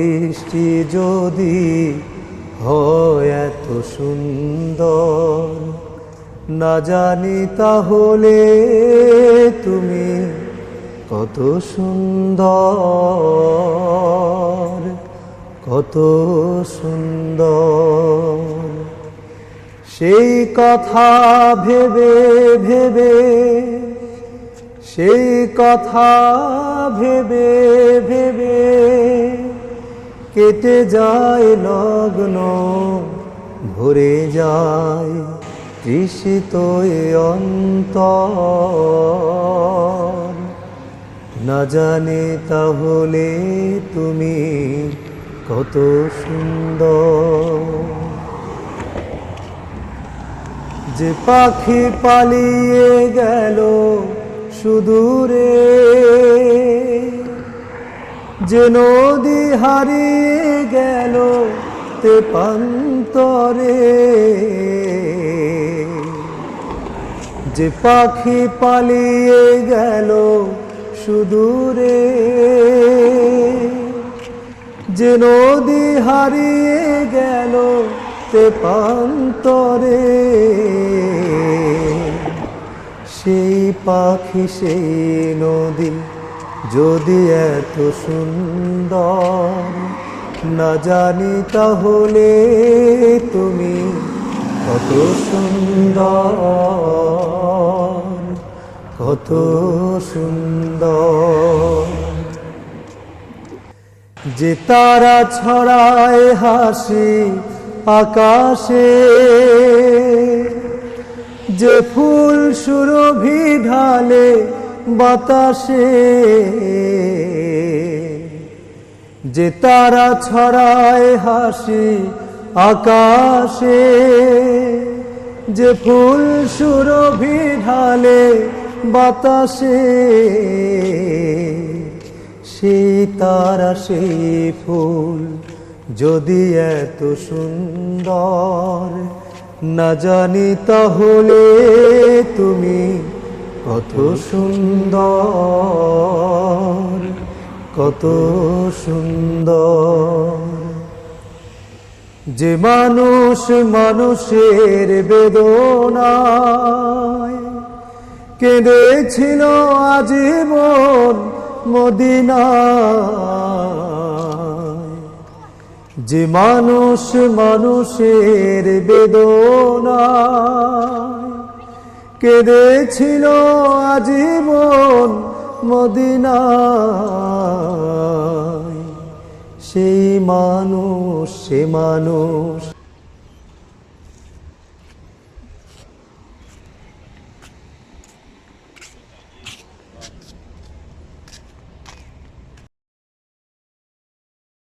সৃষ্টি যদি হয় এত সুন্দর, না জানি তাহলে তুমি কত সুন্দর, কত সুন্দর। সেই কথা ভেবে ভেবে, সেই কথা ভেবে ভেবে কেটে যায় লগ্ন, ভরে যায় তৃষিত অন্তর। না জানে তাহলে তুমি কত সুন্দর। যে পাখি পালিয়ে গেল সুদূরে, যে নদী হারিয়ে গেল তেপান্তরে, যে পাখি পালিয়ে গেল সুদূরে, যে নদী হারিয়ে গেল তেপান্তরে, সেই পাখি সেই নদী যদি এত সুন্দর, না জানি তাহলে তুমি কত সুন্দর, কত সুন্দর। যে তারা ছড়ায় হাসি আকাশে, যে ফুল সুরভি ঢালে বাতাসে, যে তারা ছড়ায় হাসি আকাশে, যে ফুল সুরভি ঢালে বাতাসে, সেই তারা সেই ফুল যদি এত সুন্দর, না জানি তাহলে তুমি কত সুন্দর, কত সুন্দর। যে মানুষ মানুষের বেদনায় কেঁদেছিল আজীবন মদিনায়, যে মানুষ মানুষের বেদনায় কেঁদেছিল আজীবন মদিনায়, সেই মানুষ সে মানুষ